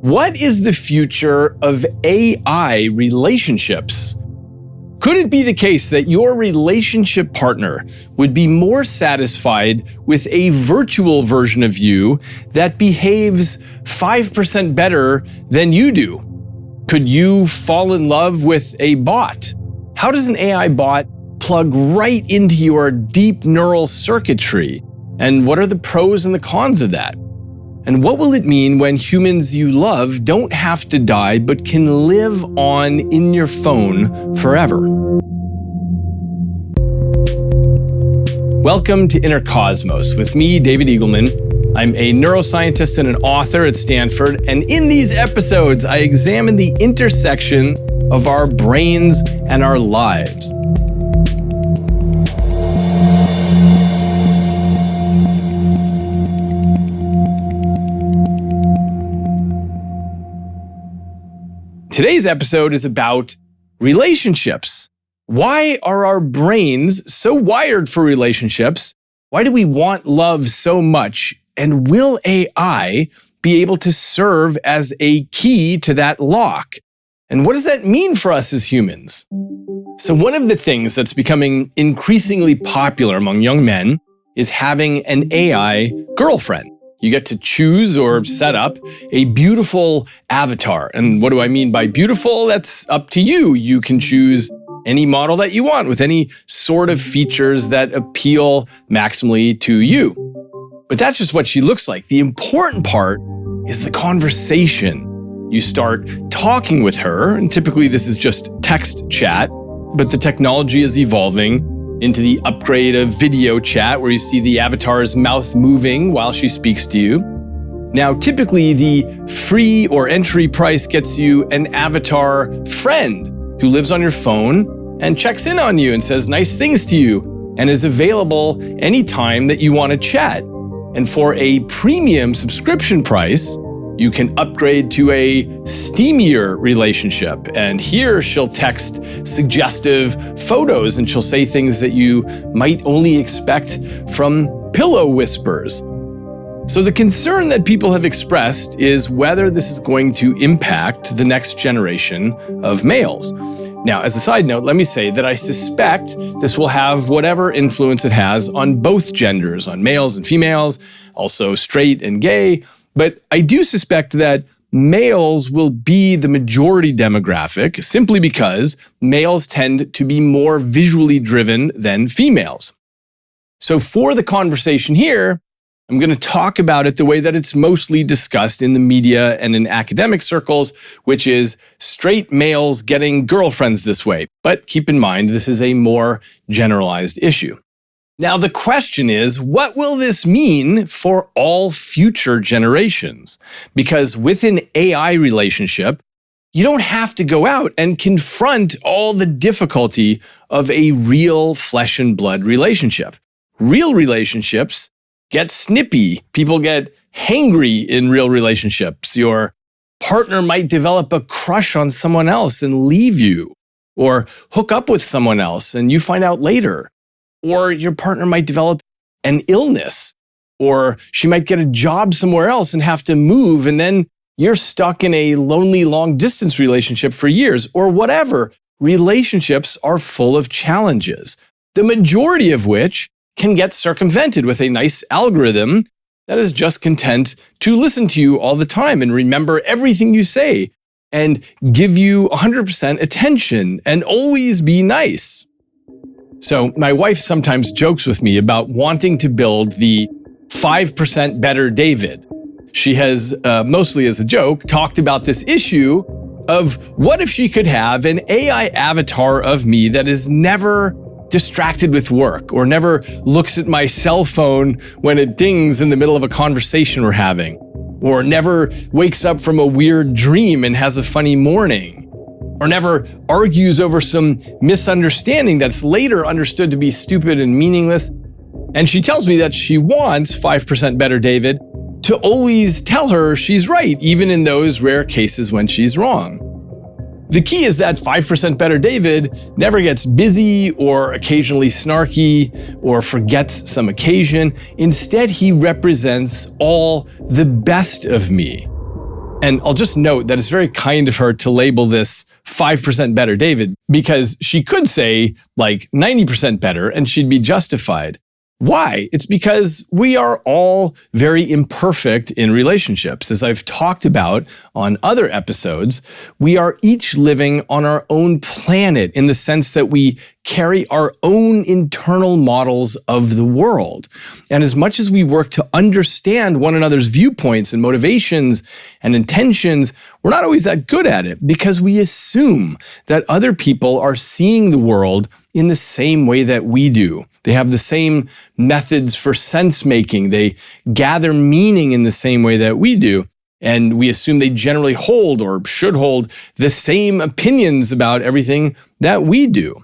What is the future of AI relationships? Could it be the case that your relationship partner would be more satisfied with a virtual version of you that behaves 5% better than you do? Could you fall in love with a bot? How does an AI bot plug right into your deep neural circuitry? And what are the pros and the cons of that? And what will it mean when humans you love don't have to die but can live on in your phone forever? Welcome to Inner Cosmos with me, David Eagleman. I'm a neuroscientist and an author at Stanford, and in these episodes, I examine the intersection of our brains and our lives. Today's episode is about relationships. Why are our brains so wired for relationships? Why do we want love so much? And will AI be able to serve as a key to that lock? And what does that mean for us as humans? So one of the things that's becoming increasingly popular among young men is having an AI girlfriend. You get to choose or set up a beautiful avatar. And what do I mean by beautiful? That's up to you. You can choose any model that you want with any sort of features that appeal maximally to you. But that's just what she looks like. The important part is the conversation. You start talking with her, and typically this is just text chat, but the technology is evolving into the upgrade of video chat where you see the avatar's mouth moving while she speaks to you. Now, typically the free or entry price gets you an avatar friend who lives on your phone and checks in on you and says nice things to you and is available anytime that you want to chat. And for a premium subscription price, you can upgrade to a steamier relationship. And here she'll text suggestive photos and she'll say things that you might only expect from pillow whispers. So the concern that people have expressed is whether this is going to impact the next generation of males. Now, as a side note, let me say that I suspect this will have whatever influence it has on both genders, on males and females, also straight and gay. But I do suspect that males will be the majority demographic simply because males tend to be more visually driven than females. So for the conversation here, I'm going to talk about it the way that it's mostly discussed in the media and in academic circles, which is straight males getting girlfriends this way. But keep in mind, this is a more generalized issue. Now, the question is, what will this mean for all future generations? Because with an AI relationship, you don't have to go out and confront all the difficulty of a real flesh and blood relationship. Real relationships get snippy. People get hangry in real relationships. Your partner might develop a crush on someone else and leave you, or hook up with someone else and you find out later. Or your partner might develop an illness, or she might get a job somewhere else and have to move, and then you're stuck in a lonely long-distance relationship for years, or whatever. Relationships are full of challenges, the majority of which can get circumvented with a nice algorithm that is just content to listen to you all the time and remember everything you say and give you 100% attention and always be nice. So my wife sometimes jokes with me about wanting to build the 5% better David. She has, mostly as a joke, talked about this issue of what if she could have an AI avatar of me that is never distracted with work or never looks at my cell phone when it dings in the middle of a conversation we're having, or never wakes up from a weird dream and has a funny morning, or never argues over some misunderstanding that's later understood to be stupid and meaningless. And she tells me that she wants 5% better David to always tell her she's right, even in those rare cases when she's wrong. The key is that 5% better David never gets busy or occasionally snarky or forgets some occasion. Instead, he represents all the best of me. And I'll just note that it's very kind of her to label this 5% better, David, because she could say like 90% better and she'd be justified. Why? It's because we are all very imperfect in relationships. As I've talked about on other episodes, we are each living on our own planet in the sense that we carry our own internal models of the world. And as much as we work to understand one another's viewpoints and motivations and intentions, we're not always that good at it because we assume that other people are seeing the world in the same way that we do. They have the same methods for sense making. They gather meaning in the same way that we do. And we assume they generally hold or should hold the same opinions about everything that we do.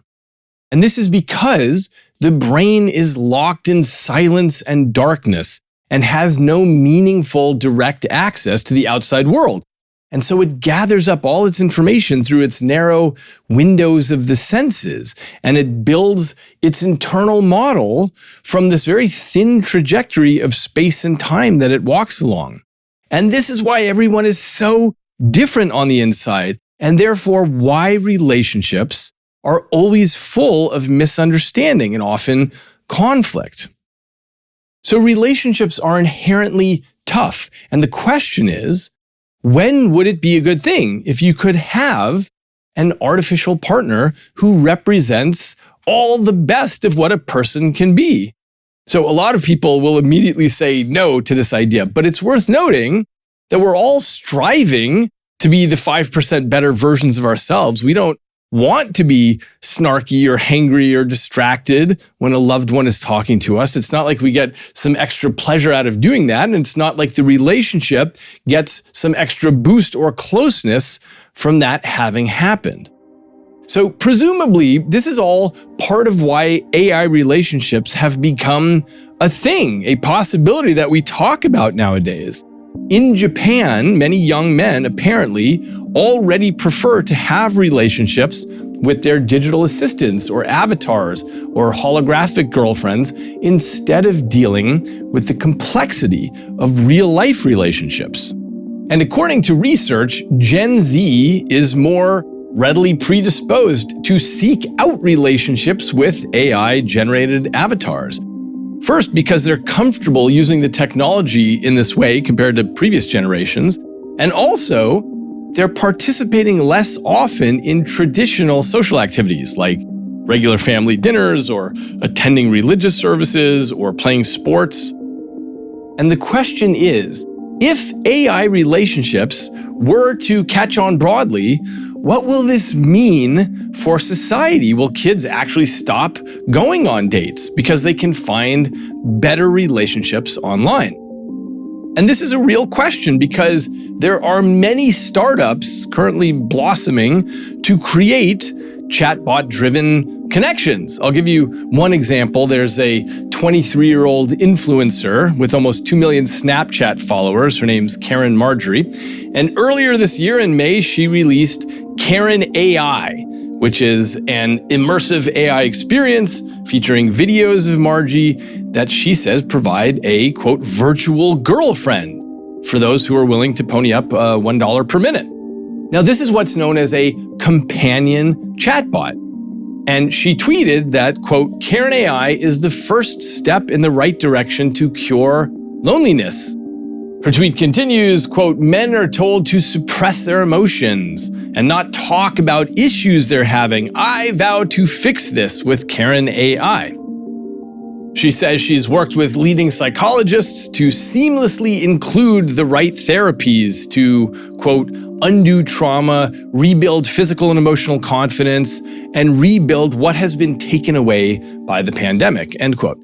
And this is because the brain is locked in silence and darkness and has no meaningful direct access to the outside world. And so it gathers up all its information through its narrow windows of the senses, and it builds its internal model from this very thin trajectory of space and time that it walks along. And this is why everyone is so different on the inside, and therefore why relationships are always full of misunderstanding and often conflict. So relationships are inherently tough, and the question is, when would it be a good thing if you could have an artificial partner who represents all the best of what a person can be? So a lot of people will immediately say no to this idea, but it's worth noting that we're all striving to be the 5% better versions of ourselves. We don't want to be snarky or hangry or distracted when a loved one is talking to us. It's not like we get some extra pleasure out of doing that. And it's not like the relationship gets some extra boost or closeness from that having happened. So presumably, this is all part of why AI relationships have become a thing, a possibility that we talk about nowadays. In Japan, many young men apparently already prefer to have relationships with their digital assistants or avatars or holographic girlfriends instead of dealing with the complexity of real-life relationships. And according to research, Gen Z is more readily predisposed to seek out relationships with AI-generated avatars. First, because they're comfortable using the technology in this way compared to previous generations, and also they're participating less often in traditional social activities like regular family dinners or attending religious services or playing sports. And the question is, if AI relationships were to catch on broadly, what will this mean for society? Will kids actually stop going on dates because they can find better relationships online? And this is a real question because there are many startups currently blossoming to create chatbot-driven connections. I'll give you one example. There's a 23-year-old influencer with almost 2 million Snapchat followers. Her name's Karen Marjorie. And earlier this year in May, she released CarynAI, which is an immersive AI experience featuring videos of Margie that she says provide a, quote, virtual girlfriend for those who are willing to pony up $1 per minute. Now, this is what's known as a companion chatbot. And she tweeted that, quote, CarynAI is the first step in the right direction to cure loneliness. Her tweet continues, quote, men are told to suppress their emotions and not talk about issues they're having. I vow to fix this with CarynAI. She says she's worked with leading psychologists to seamlessly include the right therapies to, quote, undo trauma, rebuild physical and emotional confidence, and rebuild what has been taken away by the pandemic, end quote.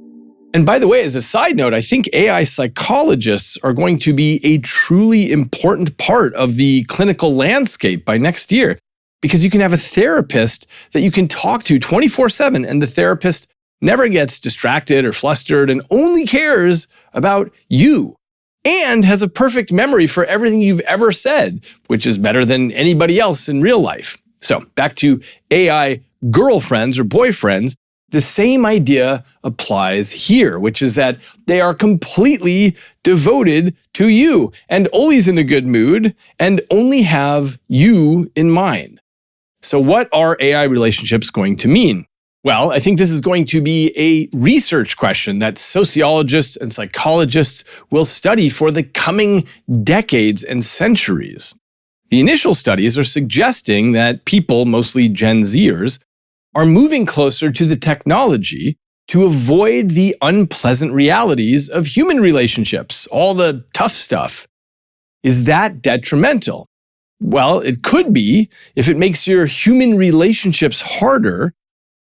And by the way, as a side note, I think AI psychologists are going to be a truly important part of the clinical landscape by next year, because you can have a therapist that you can talk to 24/7, and the therapist never gets distracted or flustered and only cares about you and has a perfect memory for everything you've ever said, which is better than anybody else in real life. So back to AI girlfriends or boyfriends. The same idea applies here, which is that they are completely devoted to you and always in a good mood and only have you in mind. So what are AI relationships going to mean? Well, I think this is going to be a research question that sociologists and psychologists will study for the coming decades and centuries. The initial studies are suggesting that people, mostly Gen Zers, are moving closer to the technology to avoid the unpleasant realities of human relationships, all the tough stuff. Is that detrimental? Well, it could be if it makes your human relationships harder,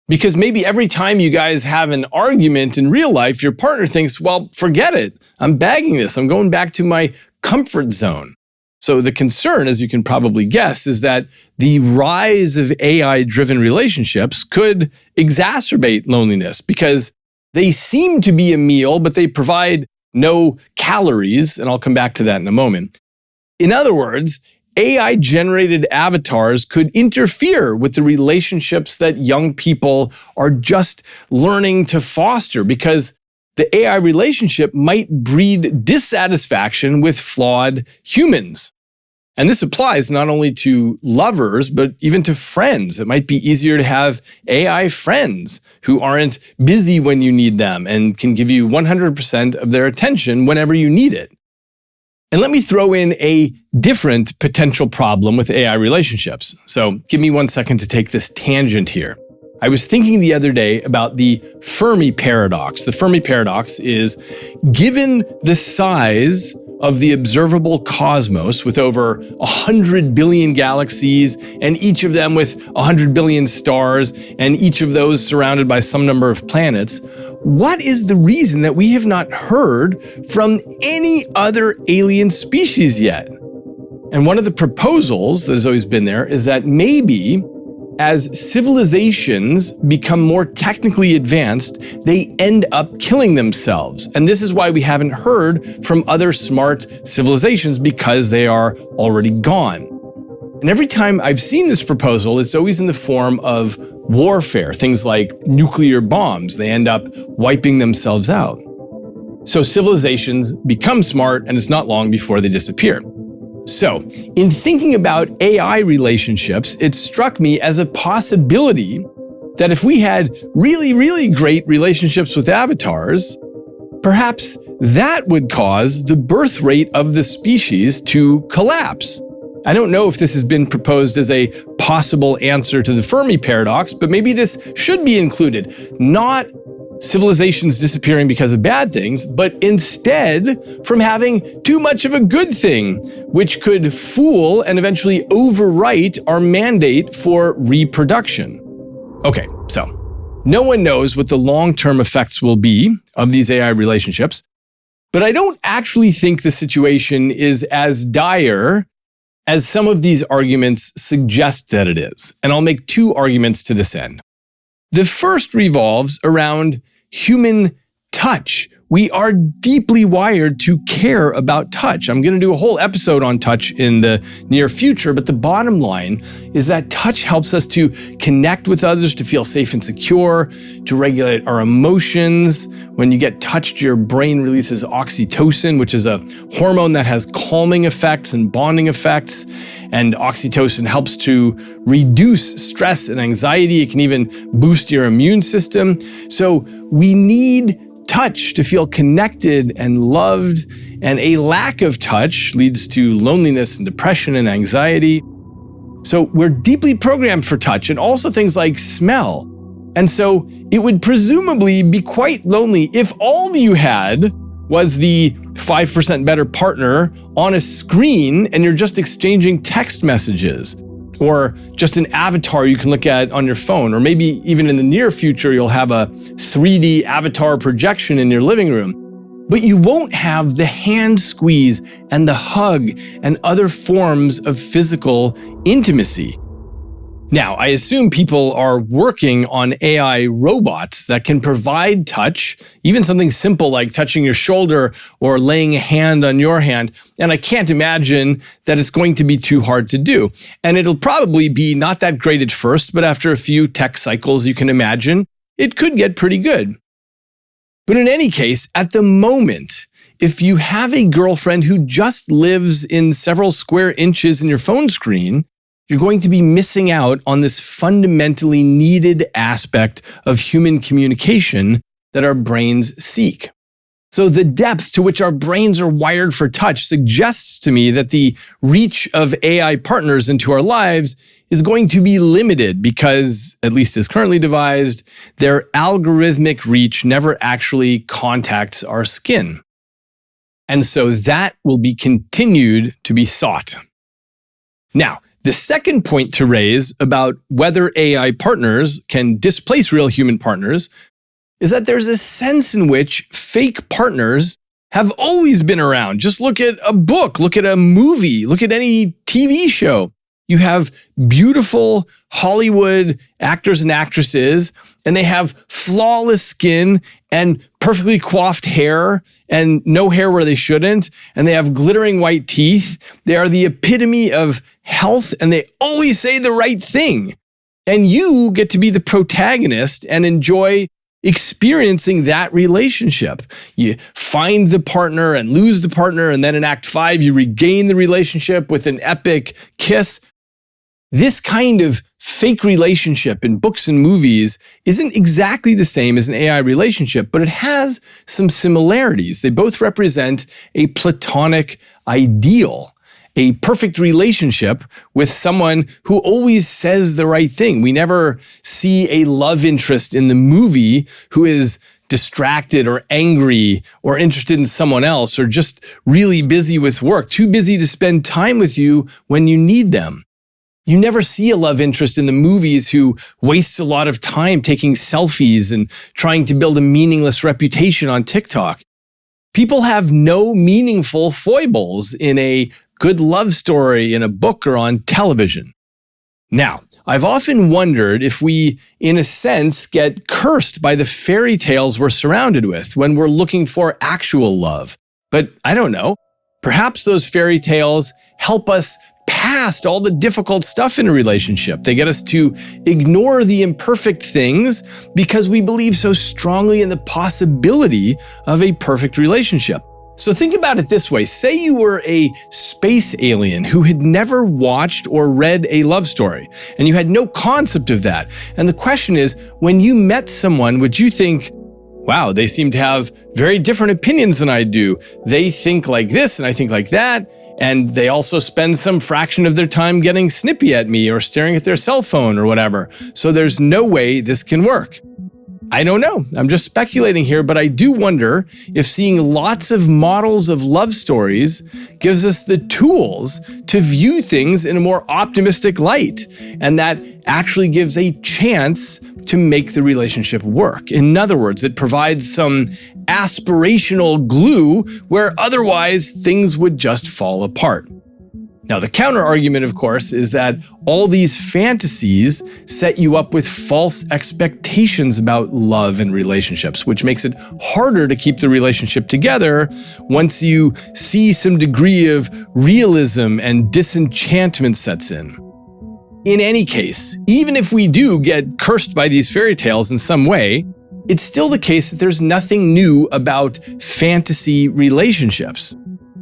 because maybe every time you guys have an argument in real life, your partner thinks, well, forget it. I'm bagging this. I'm going back to my comfort zone. So the concern, as you can probably guess, is that the rise of AI-driven relationships could exacerbate loneliness because they seem to be a meal, but they provide no calories, and I'll come back to that in a moment. In other words, AI-generated avatars could interfere with the relationships that young people are just learning to foster because the AI relationship might breed dissatisfaction with flawed humans. And this applies not only to lovers, but even to friends. It might be easier to have AI friends who aren't busy when you need them and can give you 100% of their attention whenever you need it. And let me throw in a different potential problem with AI relationships. So give me 1 second to take this tangent here. I was thinking the other day about the Fermi paradox. The Fermi paradox is, given the size of the observable cosmos with over 100 billion galaxies and each of them with 100 billion stars and each of those surrounded by some number of planets, what is the reason that we have not heard from any other alien species yet? And one of the proposals that has always been there is that maybe as civilizations become more technically advanced, they end up killing themselves. And this is why we haven't heard from other smart civilizations, because they are already gone. And every time I've seen this proposal, it's always in the form of warfare, things like nuclear bombs. They end up wiping themselves out. So civilizations become smart, and it's not long before they disappear. So, in thinking about AI relationships, it struck me as a possibility that if we had really, really great relationships with avatars, perhaps that would cause the birth rate of the species to collapse. I don't know if this has been proposed as a possible answer to the Fermi paradox, but maybe this should be included. Not civilizations disappearing because of bad things, but instead from having too much of a good thing, which could fool and eventually overwrite our mandate for reproduction. Okay, so no one knows what the long-term effects will be of these AI relationships, but I don't actually think the situation is as dire as some of these arguments suggest that it is. And I'll make two arguments to this end. The first revolves around human touch. We are deeply wired to care about touch. I'm going to do a whole episode on touch in the near future, but the bottom line is that touch helps us to connect with others, to feel safe and secure, to regulate our emotions. When you get touched, your brain releases oxytocin, which is a hormone that has calming effects and bonding effects. And oxytocin helps to reduce stress and anxiety. It can even boost your immune system. So we need touch to feel connected and loved, and a lack of touch leads to loneliness and depression and anxiety. So we're deeply programmed for touch, and also things like smell. And so it would presumably be quite lonely if all you had was the 5% better partner on a screen and you're just exchanging text messages, or just an avatar you can look at on your phone, or maybe even in the near future, you'll have a 3D avatar projection in your living room. But you won't have the hand squeeze and the hug and other forms of physical intimacy. Now, I assume people are working on AI robots that can provide touch, even something simple like touching your shoulder or laying a hand on your hand. And I can't imagine that it's going to be too hard to do. And it'll probably be not that great at first, but after a few tech cycles, you can imagine it could get pretty good. But in any case, at the moment, if you have a girlfriend who just lives in several square inches in your phone screen, you're going to be missing out on this fundamentally needed aspect of human communication that our brains seek. So the depth to which our brains are wired for touch suggests to me that the reach of AI partners into our lives is going to be limited because, at least as currently devised, their algorithmic reach never actually contacts our skin. And so that will be continued to be sought. Now, the second point to raise about whether AI partners can displace real human partners is that there's a sense in which fake partners have always been around. Just look at a book, look at a movie, look at any TV show. You have beautiful Hollywood actors and actresses, and they have flawless skin and perfectly coiffed hair and no hair where they shouldn't, and they have glittering white teeth. They are the epitome of health, and they always say the right thing. And you get to be the protagonist and enjoy experiencing that relationship. You find the partner and lose the partner, and then in Act 5, you regain the relationship with an epic kiss. This kind of fake relationship in books and movies isn't exactly the same as an AI relationship, but it has some similarities. They both represent a platonic ideal, a perfect relationship with someone who always says the right thing. We never see a love interest in the movie who is distracted or angry or interested in someone else or just really busy with work, too busy to spend time with you when you need them. You never see a love interest in the movies who wastes a lot of time taking selfies and trying to build a meaningless reputation on TikTok. People have no meaningful foibles in a good love story in a book or on television. Now, I've often wondered if we, in a sense, get cursed by the fairy tales we're surrounded with when we're looking for actual love. But I don't know. Perhaps those fairy tales help us past all the difficult stuff in a relationship. They get us to ignore the imperfect things because we believe so strongly in the possibility of a perfect relationship. So think about it this way. Say you were a space alien who had never watched or read a love story, and you had no concept of that. And the question is, when you met someone, would you think, wow, they seem to have very different opinions than I do. They think like this and I think like that. And they also spend some fraction of their time getting snippy at me or staring at their cell phone or whatever. So there's no way this can work. I don't know. I'm just speculating here, but I do wonder if seeing lots of models of love stories gives us the tools to view things in a more optimistic light, and that actually gives a chance to make the relationship work. In other words, it provides some aspirational glue where otherwise things would just fall apart. Now, the counter argument, of course, is that all these fantasies set you up with false expectations about love and relationships, which makes it harder to keep the relationship together once you see some degree of realism and disenchantment sets in. In any case, even if we do get cursed by these fairy tales in some way, it's still the case that there's nothing new about fantasy relationships.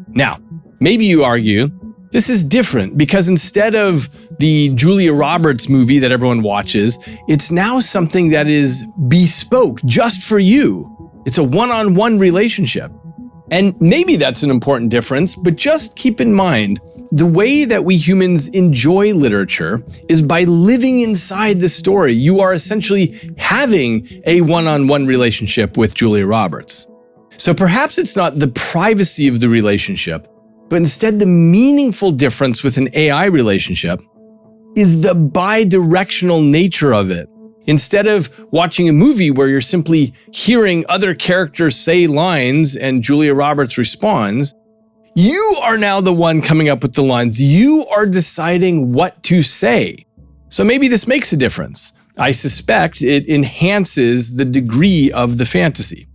Now, maybe you argue, this is different because instead of the Julia Roberts movie that everyone watches, it's now something that is bespoke just for you. It's a one-on-one relationship. And maybe that's an important difference, but just keep in mind, the way that we humans enjoy literature is by living inside the story. You are essentially having a one-on-one relationship with Julia Roberts. So perhaps it's not the privacy of the relationship, but instead the meaningful difference with an AI relationship is the bi-directional nature of it. Instead of watching a movie where you're simply hearing other characters say lines and Julia Roberts responds, you are now the one coming up with the lines. You are deciding what to say. So maybe this makes a difference. I suspect it enhances the degree of the fantasy.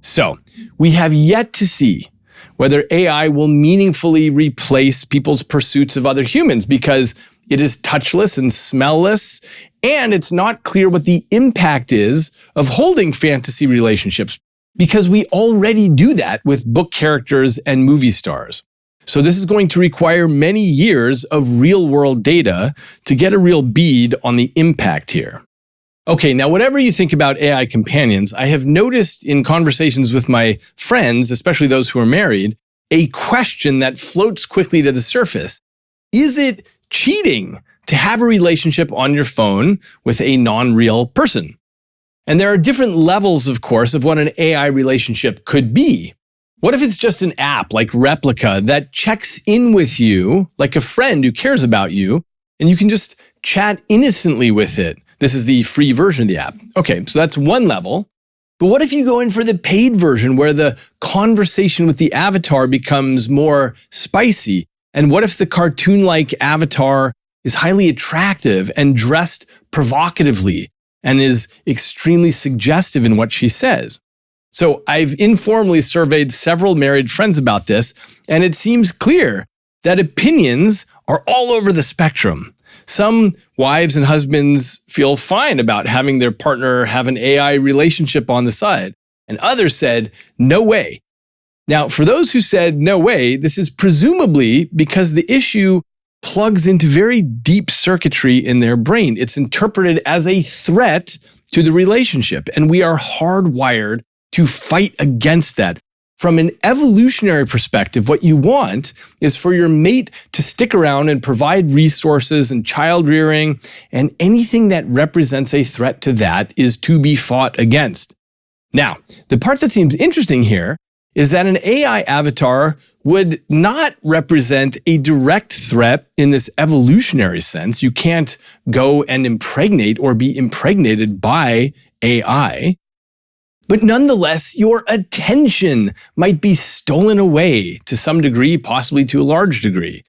So we have yet to see whether AI will meaningfully replace people's pursuits of other humans because it is touchless and smellless, And it's not clear what the impact is of holding fantasy relationships, because we already do that with book characters and movie stars. So this is going to require many years of real-world data to get a real bead on the impact here. Okay, now whatever you think about AI companions, I have noticed in conversations with my friends, especially those who are married, a question that floats quickly to the surface. Is it cheating to have a relationship on your phone with a non-real person? And there are different levels, of course, of what an AI relationship could be. What if it's just an app like Replica that checks in with you like a friend who cares about you, and you can just chat innocently with it? This is the free version of the app. Okay, so that's one level. But what if you go in for the paid version where the conversation with the avatar becomes more spicy? And what if the cartoon-like avatar is highly attractive and dressed provocatively and is extremely suggestive in what she says? So I've informally surveyed several married friends about this, and it seems clear that opinions are all over the spectrum. Some wives and husbands feel fine about having their partner have an AI relationship on the side, and others said, no way. Now, for those who said no way, this is presumably because the issue plugs into very deep circuitry in their brain. It's interpreted as a threat to the relationship, and we are hardwired to fight against that. From an evolutionary perspective, what you want is for your mate to stick around and provide resources and child rearing, and anything that represents a threat to that is to be fought against. Now, the part that seems interesting here is that an AI avatar would not represent a direct threat in this evolutionary sense. You can't go and impregnate or be impregnated by AI. But nonetheless, your attention might be stolen away to some degree, possibly to a large degree.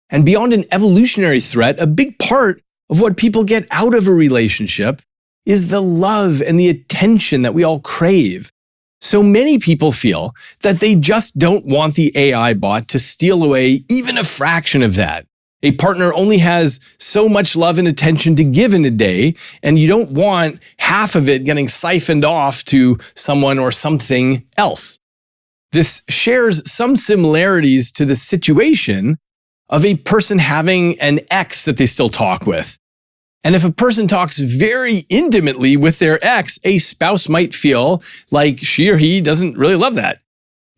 And beyond an evolutionary threat, a big part of what people get out of a relationship is the love and the attention that we all crave. So many people feel that they just don't want the AI bot to steal away even a fraction of that. A partner only has so much love and attention to give in a day, and you don't want half of it getting siphoned off to someone or something else. This shares some similarities to the situation of a person having an ex that they still talk with. And if a person talks very intimately with their ex, a spouse might feel like she or he doesn't really love that.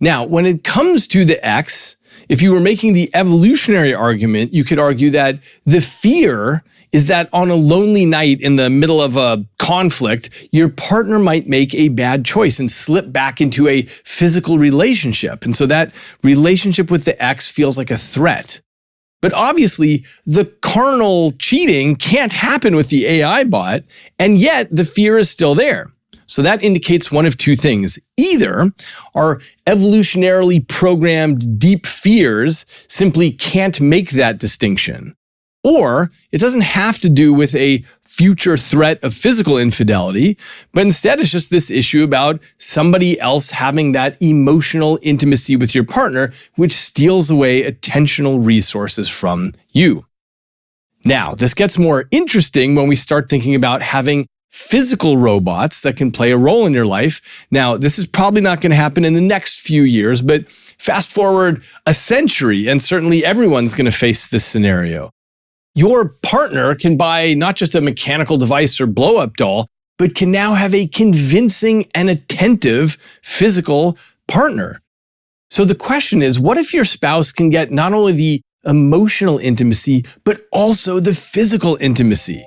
Now, when it comes to the ex, if you were making the evolutionary argument, you could argue that the fear is that on a lonely night in the middle of a conflict, your partner might make a bad choice and slip back into a physical relationship. And so that relationship with the ex feels like a threat. But obviously, the carnal cheating can't happen with the AI bot, and yet the fear is still there. So that indicates one of two things. Either our evolutionarily programmed deep fears simply can't make that distinction, or it doesn't have to do with a future threat of physical infidelity, but instead it's just this issue about somebody else having that emotional intimacy with your partner, which steals away attentional resources from you. Now, this gets more interesting when we start thinking about having physical robots that can play a role in your life. Now, this is probably not going to happen in the next few years, but fast forward a century, and certainly everyone's going to face this scenario. Your partner can buy not just a mechanical device or blow-up doll, but can now have a convincing and attentive physical partner. So the question is, what if your spouse can get not only the emotional intimacy, but also the physical intimacy?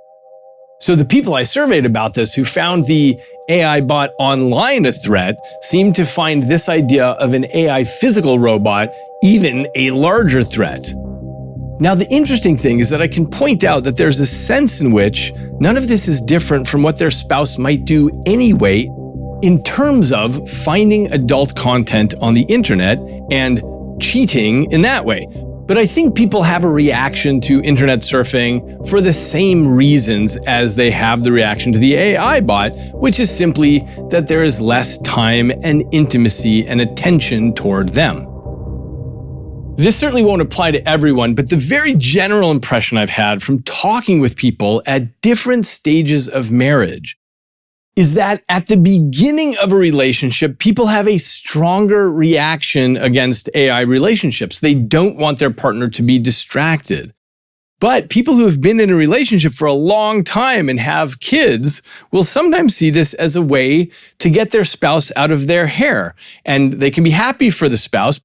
So the people I surveyed about this who found the AI bot online a threat seemed to find this idea of an AI physical robot even a larger threat. Now, the interesting thing is that I can point out that there's a sense in which none of this is different from what their spouse might do anyway in terms of finding adult content on the internet and cheating in that way. But I think people have a reaction to internet surfing for the same reasons as they have the reaction to the AI bot, which is simply that there is less time and intimacy and attention toward them. This certainly won't apply to everyone, but the very general impression I've had from talking with people at different stages of marriage is that at the beginning of a relationship, people have a stronger reaction against AI relationships. They don't want their partner to be distracted. But people who have been in a relationship for a long time and have kids will sometimes see this as a way to get their spouse out of their hair. And they can be happy for the spouse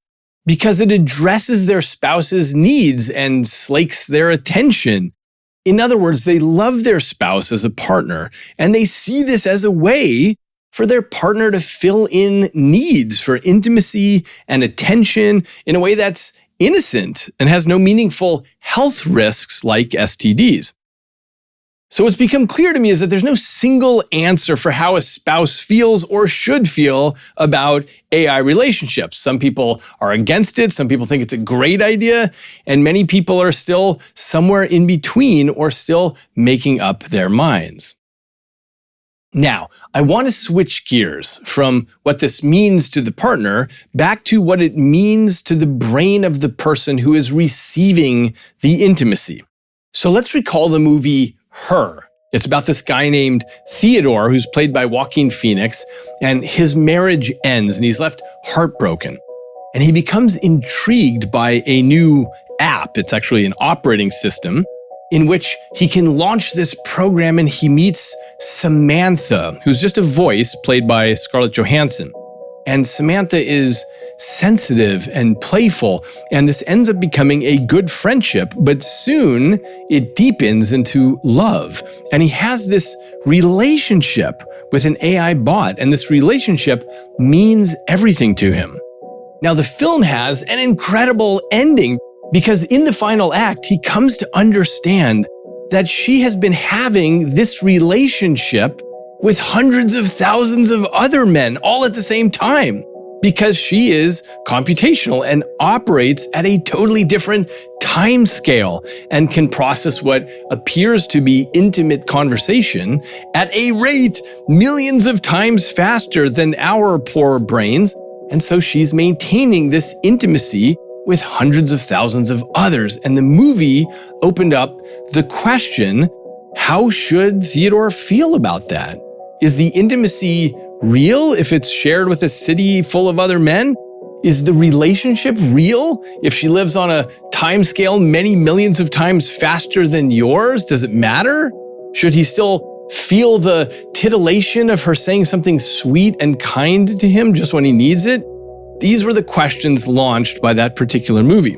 because it addresses their spouse's needs and slakes their attention. In other words, they love their spouse as a partner, and they see this as a way for their partner to fill in needs for intimacy and attention in a way that's innocent and has no meaningful health risks like STDs. So what's become clear to me is that there's no single answer for how a spouse feels or should feel about AI relationships. Some people are against it, some people think it's a great idea, and many people are still somewhere in between or still making up their minds. Now, I want to switch gears from what this means to the partner back to what it means to the brain of the person who is receiving the intimacy. So let's recall the movie Her. It's about this guy named Theodore, who's played by Joaquin Phoenix, and his marriage ends and he's left heartbroken. And he becomes intrigued by a new app. It's actually an operating system in which he can launch this program, and he meets Samantha, who's just a voice played by Scarlett Johansson. And Samantha is sensitive and playful, and this ends up becoming a good friendship, but soon it deepens into love. And he has this relationship with an AI bot, and this relationship means everything to him. Now, the film has an incredible ending because in the final act, he comes to understand that she has been having this relationship with hundreds of thousands of other men all at the same time, because she is computational and operates at a totally different time scale and can process what appears to be intimate conversation at a rate millions of times faster than our poor brains. And so she's maintaining this intimacy with hundreds of thousands of others. And the movie opened up the question, how should Theodore feel about that? Is the intimacy real if it's shared with a city full of other men? Is the relationship real if she lives on a time scale many millions of times faster than yours? Does it matter? Should he still feel the titillation of her saying something sweet and kind to him just when he needs it? These were the questions launched by that particular movie.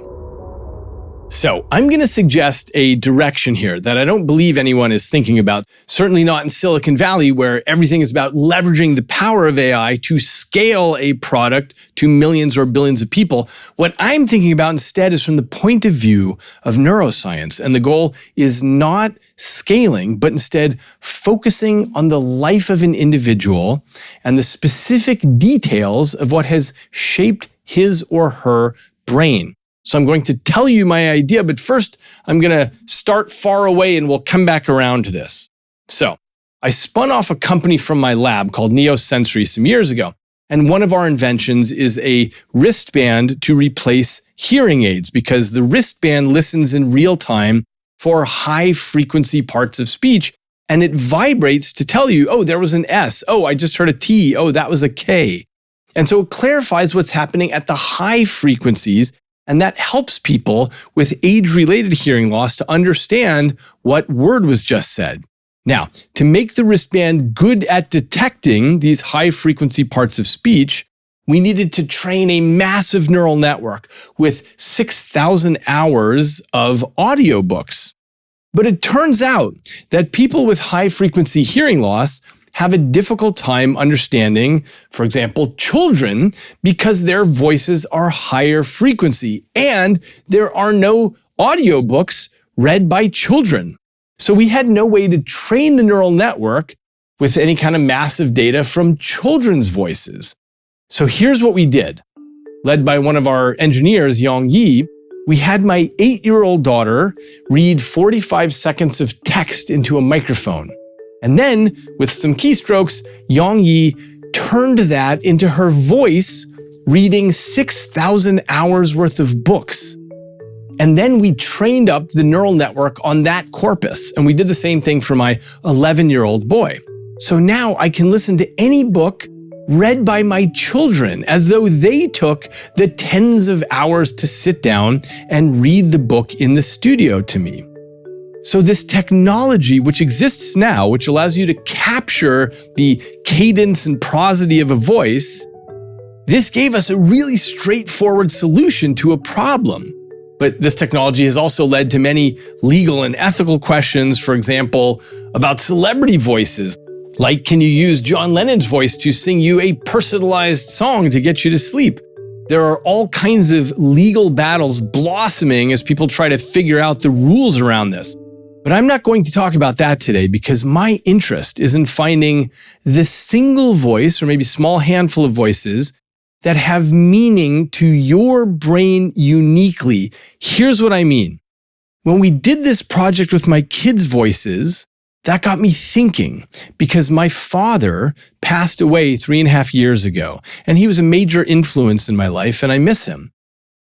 So I'm going to suggest a direction here that I don't believe anyone is thinking about, certainly not in Silicon Valley, where everything is about leveraging the power of AI to scale a product to millions or billions of people. What I'm thinking about instead is from the point of view of neuroscience. And the goal is not scaling, but instead focusing on the life of an individual and the specific details of what has shaped his or her brain. So I'm going to tell you my idea, but first I'm going to start far away and we'll come back around to this. So I spun off a company from my lab called Neuroscience some years ago. And one of our inventions is a wristband to replace hearing aids, because the wristband listens in real time for high frequency parts of speech. And it vibrates to tell you, oh, there was an S. Oh, I just heard a T. Oh, that was a K. And so it clarifies what's happening at the high frequencies. And that helps people with age-related hearing loss to understand what word was just said. Now, to make the wristband good at detecting these high-frequency parts of speech, we needed to train a massive neural network with 6,000 hours of audiobooks. But it turns out that people with high-frequency hearing loss have a difficult time understanding, for example, children, because their voices are higher frequency and there are no audiobooks read by children. So we had no way to train the neural network with any kind of massive data from children's voices. So here's what we did. Led by one of our engineers, Yang Yi, we had my 8-year-old daughter read 45 seconds of text into a microphone. And then, with some keystrokes, Yang Yi turned that into her voice reading 6,000 hours worth of books. And then we trained up the neural network on that corpus. And we did the same thing for my 11-year-old boy. So now I can listen to any book read by my children as though they took the tens of hours to sit down and read the book in the studio to me. So this technology, which exists now, which allows you to capture the cadence and prosody of a voice, this gave us a really straightforward solution to a problem. But this technology has also led to many legal and ethical questions, for example, about celebrity voices. Like, can you use John Lennon's voice to sing you a personalized song to get you to sleep? There are all kinds of legal battles blossoming as people try to figure out the rules around this. But I'm not going to talk about that today because my interest is in finding the single voice, or maybe small handful of voices, that have meaning to your brain uniquely. Here's what I mean. When we did this project with my kids' voices, that got me thinking because my father passed away 3.5 years ago, and he was a major influence in my life, and I miss him.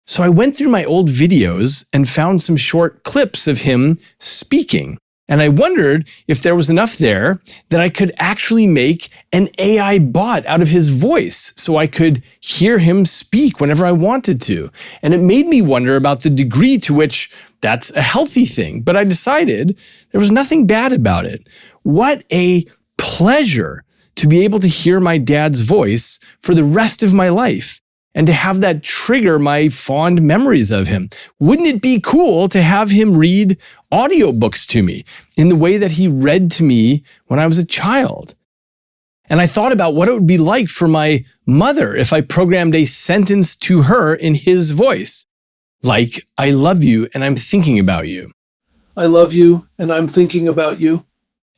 So I went through my old videos and found some short clips of him speaking. And I wondered if there was enough there that I could actually make an AI bot out of his voice so I could hear him speak whenever I wanted to. And it made me wonder about the degree to which that's a healthy thing. But I decided there was nothing bad about it. What a pleasure to be able to hear my dad's voice for the rest of my life, and to have that trigger my fond memories of him. Wouldn't it be cool to have him read audiobooks to me in the way that he read to me when I was a child? And I thought about what it would be like for my mother if I programmed a sentence to her in his voice. Like, I love you and I'm thinking about you. I love you and I'm thinking about you.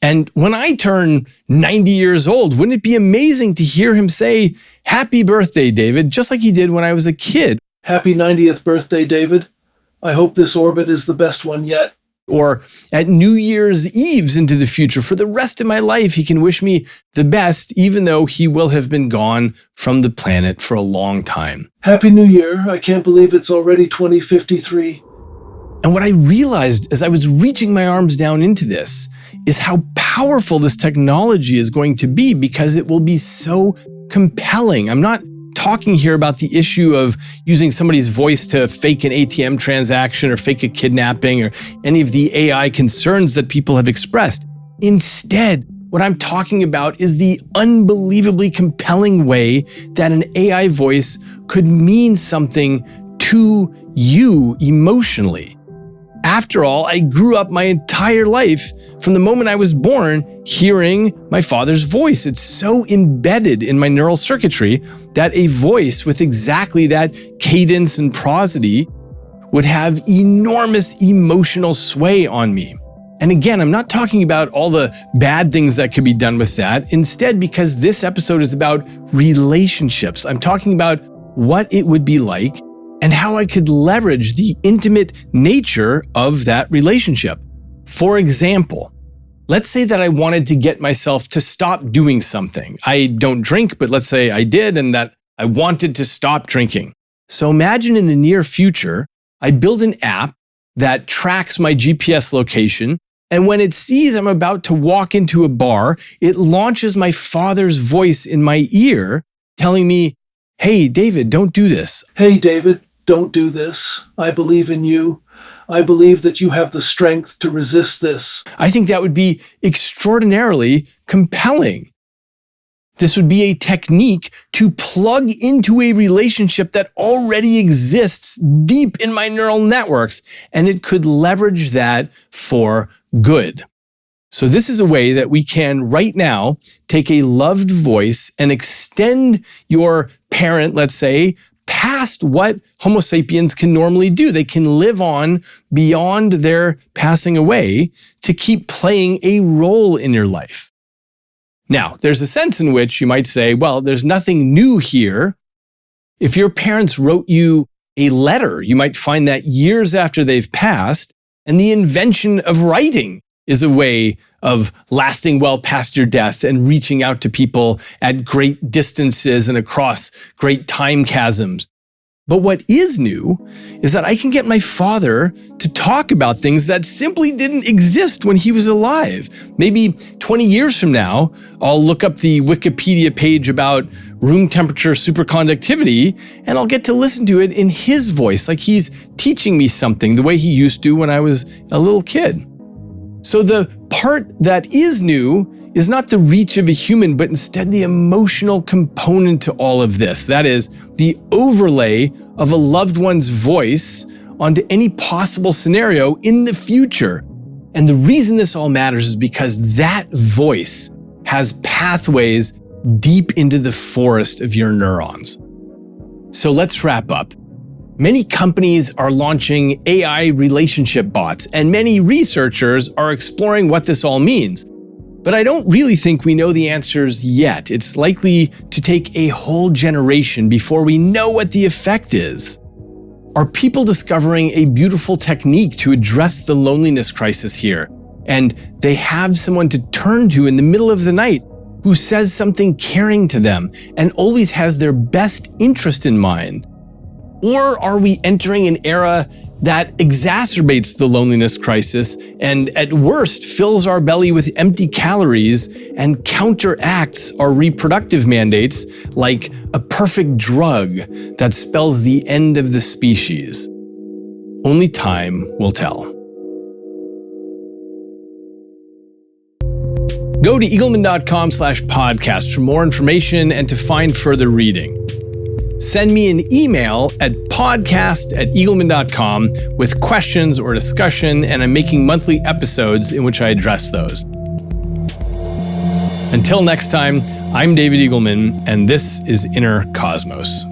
And when I turn 90 years old, wouldn't it be amazing to hear him say, "Happy birthday, David," just like he did when I was a kid? Happy 90th birthday, David. I hope this orbit is the best one yet. Or at New Year's Eves into the future, for the rest of my life, he can wish me the best, even though he will have been gone from the planet for a long time. Happy New Year. I can't believe it's already 2053. And what I realized as I was reaching my arms down into this is how powerful this technology is going to be, because it will be so compelling. I'm not talking here about the issue of using somebody's voice to fake an ATM transaction or fake a kidnapping or any of the AI concerns that people have expressed. Instead, what I'm talking about is the unbelievably compelling way that an AI voice could mean something to you emotionally. After all, I grew up my entire life, from the moment I was born, hearing my father's voice. It's so embedded in my neural circuitry that a voice with exactly that cadence and prosody would have enormous emotional sway on me. And again, I'm not talking about all the bad things that could be done with that. Instead, because this episode is about relationships, I'm talking about what it would be like and how I could leverage the intimate nature of that relationship. For example, let's say that I wanted to get myself to stop doing something. I don't drink, but let's say I did and that I wanted to stop drinking. So imagine in the near future, I build an app that tracks my GPS location, and when it sees I'm about to walk into a bar, it launches my father's voice in my ear, telling me, "Hey, David, don't do this. Hey, David, don't do this. I believe in you. I believe that you have the strength to resist this." I think that would be extraordinarily compelling. This would be a technique to plug into a relationship that already exists deep in my neural networks, and it could leverage that for good. So this is a way that we can right now take a loved voice and extend your parent, let's say, past what Homo sapiens can normally do. They can live on beyond their passing away to keep playing a role in your life. Now, there's a sense in which you might say, well, there's nothing new here. If your parents wrote you a letter, you might find that years after they've passed, and the invention of writing is a way of lasting well past your death and reaching out to people at great distances and across great time chasms. But what is new is that I can get my father to talk about things that simply didn't exist when he was alive. Maybe 20 years from now, I'll look up the Wikipedia page about room temperature superconductivity, and I'll get to listen to it in his voice, like he's teaching me something the way he used to when I was a little kid. So the part that is new is not the reach of a human, but instead the emotional component to all of this. That is, the overlay of a loved one's voice onto any possible scenario in the future. And the reason this all matters is because that voice has pathways deep into the forest of your neurons. So let's wrap up. Many companies are launching AI relationship bots, and many researchers are exploring what this all means. But I don't really think we know the answers yet. It's likely to take a whole generation before we know what the effect is. Are people discovering a beautiful technique to address the loneliness crisis here? And they have someone to turn to in the middle of the night who says something caring to them and always has their best interest in mind? Or are we entering an era that exacerbates the loneliness crisis and at worst fills our belly with empty calories and counteracts our reproductive mandates like a perfect drug that spells the end of the species? Only time will tell. Go to eagleman.com/podcast for more information and to find further reading. Send me an email at podcast@eagleman.com with questions or discussion, and I'm making monthly episodes in which I address those. Until next time, I'm David Eagleman, and this is Inner Cosmos.